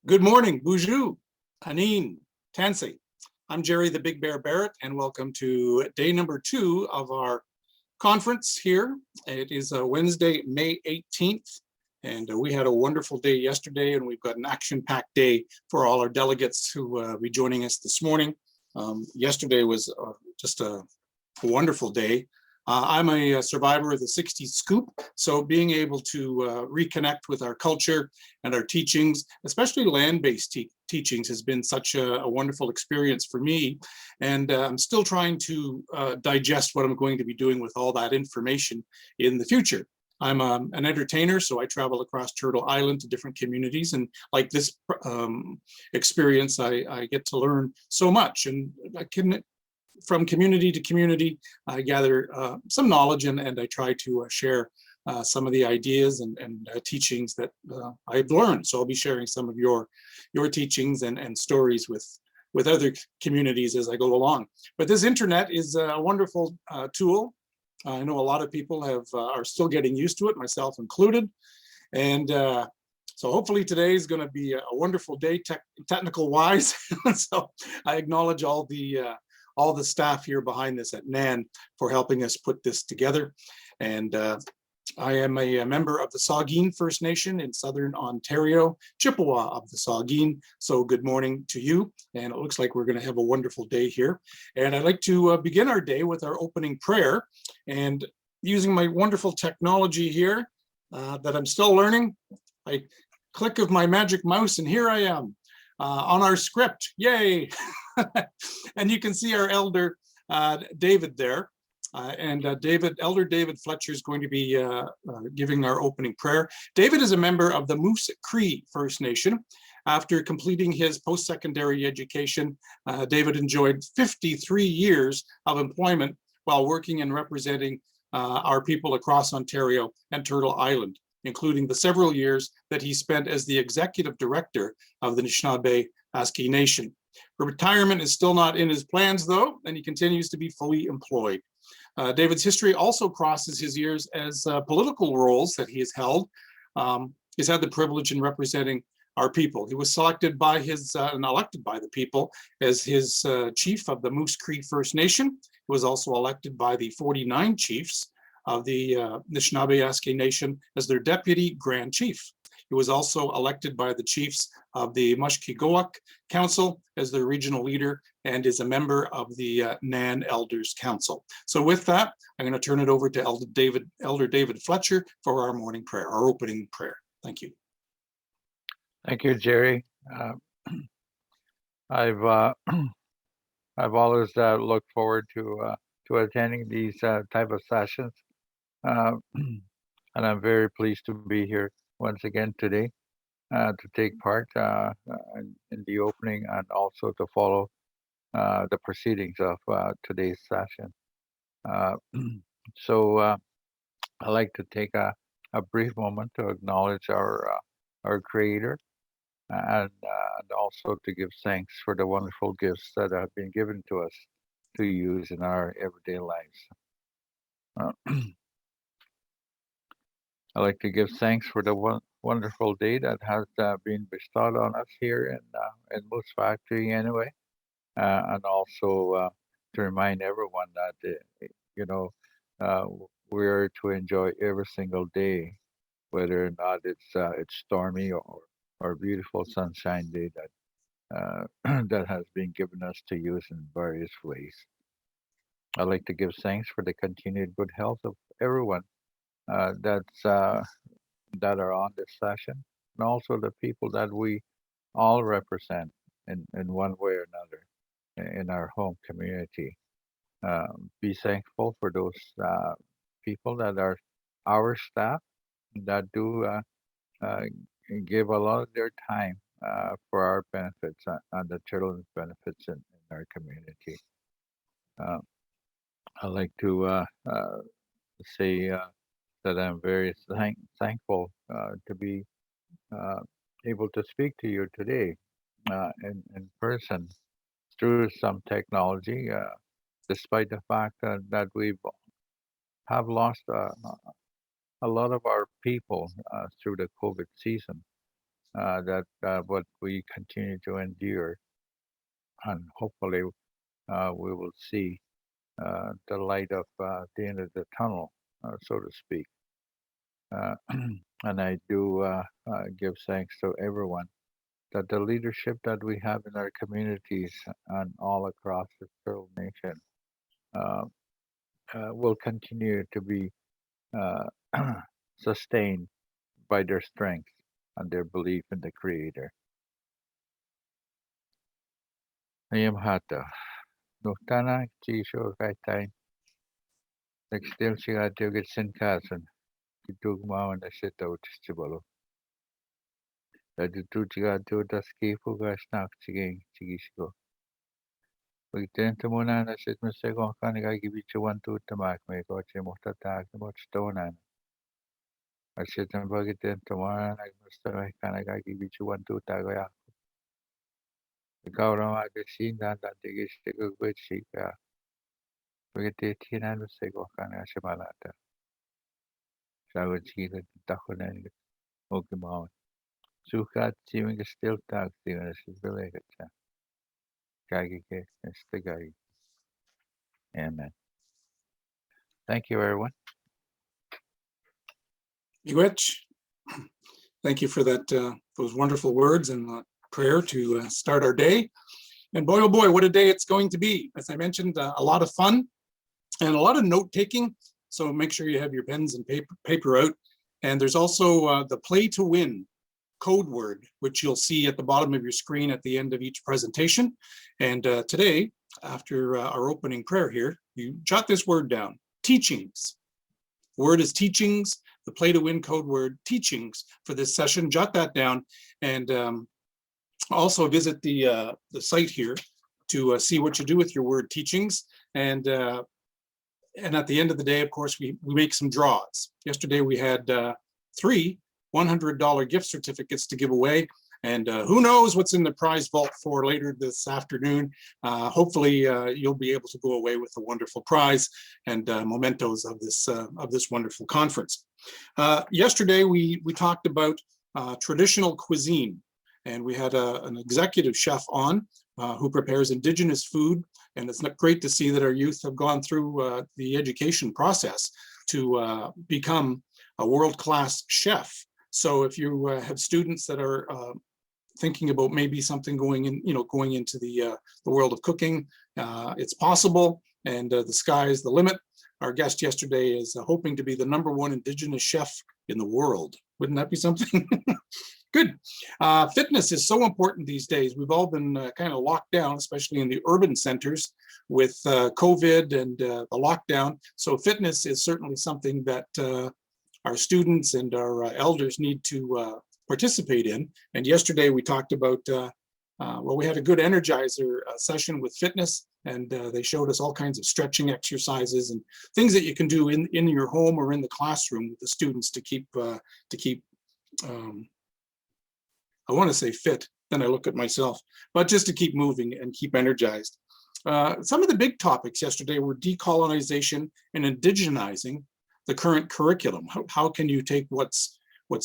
Good morning, Bonjour, Anin, Tansy. I'm Jerry the Big Bear Barrett, and welcome to day number 2 of our conference here. It is Wednesday, May 18th, and we had a wonderful day yesterday, and we've got an action-packed day for all our delegates who will be joining us this morning. Yesterday was just a wonderful day. I'm a survivor of the 60s scoop, so being able to reconnect with our culture and our teachings, especially land-based teachings, has been such a wonderful experience for me. And I'm still trying to digest what I'm going to be doing with all that information in the future. I'm an entertainer, so I travel across Turtle Island to different communities, and like this experience, I get to learn so much, and I can, from community to community, I gather some knowledge, and I try to share some of the ideas and teachings that I've learned. So I'll be sharing some of your teachings and stories with other communities as I go along. But this internet is a wonderful tool. I know a lot of people are still getting used to it, myself included. And so hopefully today is going to be a wonderful day, technical wise. So I acknowledge all the staff here behind this at NAN for helping us put this together. And I am a member of the Saugeen First Nation in Southern Ontario, Chippewa of the Saugeen. So good morning to you. And it looks like we're going to have a wonderful day here. And I'd like to begin our day with our opening prayer. And using my wonderful technology here that I'm still learning, I click of my magic mouse and here I am. On our script, yay! And you can see our elder David there, and Elder David Fletcher is going to be giving our opening prayer. David is a member of the Moose Cree First Nation. After completing his post-secondary education, David enjoyed 53 years of employment while working and representing our people across Ontario and Turtle Island, including the several years that he spent as the executive director of the Anishinaabe Nation. Retirement is still not in his plans, though, and he continues to be fully employed. David's history also crosses his years as political roles that he has held. He's had the privilege in representing our people. He was selected by and elected by the people as his chief of the Moose Cree First Nation. He was also elected by the 49 chiefs of the Anishinaabe Nation as their deputy grand chief. He was also elected by the chiefs of the Mushkegowuk Council as their regional leader and is a member of the NAN Elders Council. So with that, I'm going to turn it over to Elder David Fletcher for our morning prayer, our opening prayer. Thank you. Thank you, Jerry. I've always looked forward to attending these type of sessions, and I'm very pleased to be here once again today to take part in the opening and also to follow the proceedings of today's session. So I'd like to take a brief moment to acknowledge our Creator and also to give thanks for the wonderful gifts that have been given to us to use in our everyday lives. I'd like to give thanks for the wonderful day that has been bestowed on us here in Moose Factory anyway, and also to remind everyone that we're to enjoy every single day, whether or not it's stormy or beautiful sunshine day that that has been given us to use in various ways. I'd like to give thanks for the continued good health of everyone that are on this session, and also the people that we all represent in one way or another in our home community. Be thankful for those people that are our staff that do give a lot of their time for our benefits and the children's benefits in our community. I'd like to say that I'm very thankful to be able to speak to you today in person through some technology, despite the fact that we have lost a lot of our people through the COVID season. that what we continue to endure, and hopefully we will see the light of the end of the tunnel, so to speak. And I do give thanks to everyone that the leadership that we have in our communities and all across this whole nation uh, will continue to be uh, sustained by their strength and their belief in the Creator. Ayam hata. Nuhtana chisho kaitain. Nextil sigatio get senkasan. Kitugmawan na sita utistibalo. Dadu tigatio das kifu gasnak chiging chigisiko. Pagtenta muna na sit masego kaniga gibicho one two tamak me koche mohtatak mot stonan. I sit and pagtenta muna nagmusta kaniga gibicho one two tagoya. Ikaw raw agasin dan tigis tigugwit sika. Pagtetinan masego kaniga simalata. Sagot sika takunan okimawan. Sukat siwing still tag siwing sibilegat. Kagike istigay. Amen. Thank you, everyone. Miigwech, thank you for that, those wonderful words and prayer to start our day. And boy, oh boy, what a day it's going to be. As I mentioned, a lot of fun and a lot of note taking. So make sure you have your pens and paper out. And there's also the play to win code word, which you'll see at the bottom of your screen at the end of each presentation. And today, after our opening prayer here, you jot this word down, teachings. The word is teachings, the play to win code word, teachings for this session. Jot that down and also visit the site here to see what you do with your word teachings. And at the end of the day, of course, we make some draws. Yesterday we had 3 $100 gift certificates to give away. And who knows what's in the prize vault for later this afternoon. Hopefully you'll be able to go away with a wonderful prize and mementos of this wonderful conference. Yesterday we talked about traditional cuisine, and we had an executive chef on who prepares indigenous food. And it's great to see that our youth have gone through the education process to become a world-class chef. So if you have students that are thinking about maybe something going into the world of cooking, it's possible, and the sky is the limit. Our guest yesterday is hoping to be the #1 Indigenous chef in the world. Wouldn't that be something? Good. Fitness is so important these days. We've all been kind of locked down, especially in the urban centers with COVID and the lockdown. So fitness is certainly something that our students and our elders need to participate in. And yesterday we talked about, well, we had a good energizer session with fitness, and they showed us all kinds of stretching exercises and things that you can do in your home or in the classroom with the students to keep I want to say fit, then I look at myself, but just to keep moving and keep energized. Some of the big topics yesterday were decolonization and indigenizing the current curriculum. How can you take what's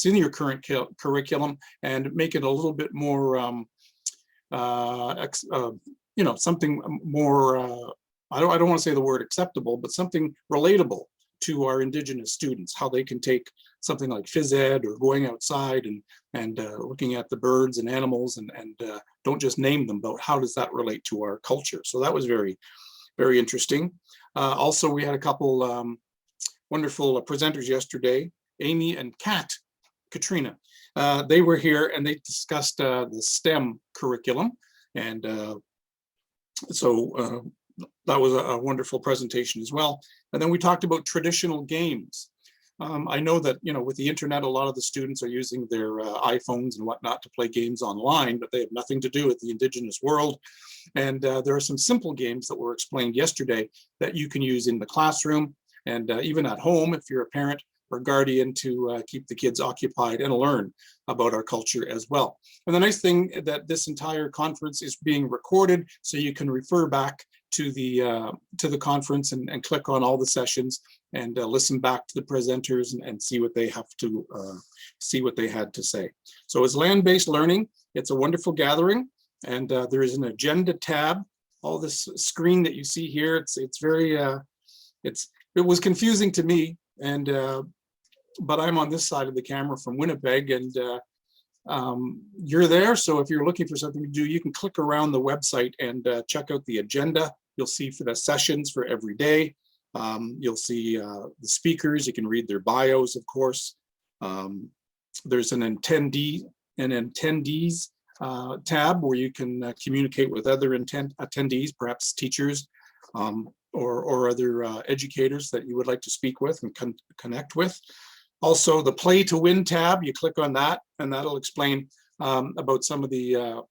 in your current curriculum and make it a little bit more, something more, I don't want to say the word acceptable, but something relatable to our Indigenous students, how they can take something like phys ed or going outside and looking at the birds and animals and don't just name them, but how does that relate to our culture? So that was very, very interesting. Also, we had a couple wonderful presenters yesterday, Amy and Katrina. They were here and they discussed the STEM curriculum. And so that was a wonderful presentation as well. And then we talked about traditional games. I know that, with the internet, a lot of the students are using their iPhones and whatnot to play games online, but they have nothing to do with the Indigenous world. And there are some simple games that were explained yesterday that you can use in the classroom and even at home if you're a parent or guardian to keep the kids occupied and learn about our culture as well. And the nice thing that this entire conference is being recorded, so you can refer back to the conference and click on all the sessions and listen back to the presenters and see what they have to see what they had to say. So it's land-based learning. It's a wonderful gathering, and there is an agenda tab. All this screen that you see here, it's very it was confusing to me, and but I'm on this side of the camera from Winnipeg, and you're there. So if you're looking for something to do, you can click around the website and check out the agenda. You'll see for the sessions for every day. You'll see the speakers. You can read their bios, of course. There's an attendees tab where you can communicate with other attendees, perhaps teachers or other educators that you would like to speak with and connect with. Also, the Play to Win tab, you click on that, and that'll explain about some of the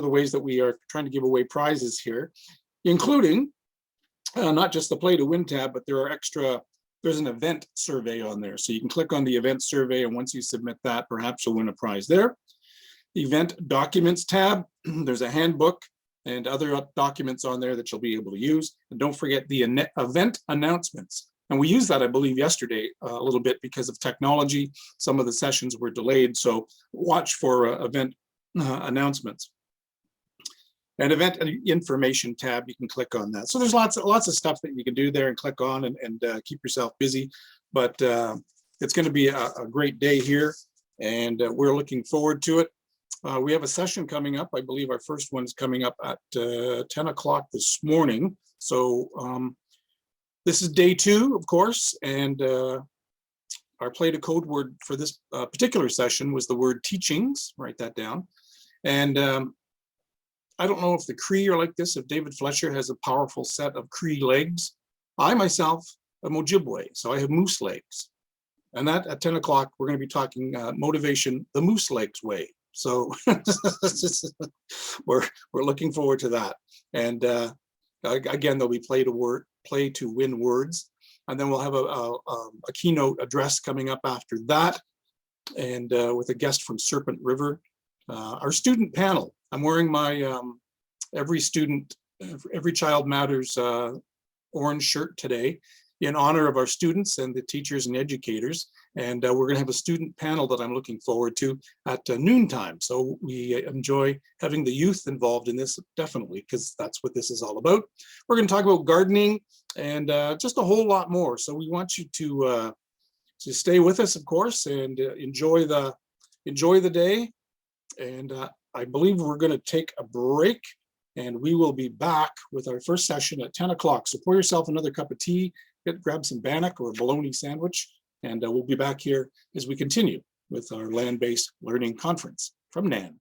ways that we are trying to give away prizes here, including not just the Play to Win tab, but there's an event survey on there. So you can click on the event survey, and once you submit that, perhaps you'll win a prize there. The event documents tab, there's a handbook and other documents on there that you'll be able to use. And don't forget the event announcements. And we used that, I believe, yesterday a little bit because of technology. Some of the sessions were delayed, so watch for event announcements. And event information tab, you can click on that. So there's lots of stuff that you can do there and click on and keep yourself busy. But it's going to be a great day here, and we're looking forward to it. We have a session coming up. I believe our first one's coming up at 10 o'clock this morning. So this is day 2, of course, and our play to code word for this particular session was the word teachings. Write that down. And I don't know if the Cree are like this, if David Fletcher has a powerful set of Cree legs. I myself am Ojibwe, so I have moose legs. And that at 10 o'clock, we're going to be talking motivation the moose legs way. So we're looking forward to that. And again, there'll be play to win words. And then we'll have a keynote address coming up after that, and with a guest from Serpent River. Our student panel, I'm wearing my Every Child Matters orange shirt today in honor of our students and the teachers and educators. And we're going to have a student panel that I'm looking forward to at noontime. So we enjoy having the youth involved in this, definitely, because that's what this is all about. We're going to talk about gardening and just a whole lot more. So we want you to stay with us, of course, and enjoy the day. And I believe we're going to take a break, and we will be back with our first session at 10 o'clock. So pour yourself another cup of tea, grab some bannock or a bologna sandwich, and we'll be back here as we continue with our land-based learning conference from NAN.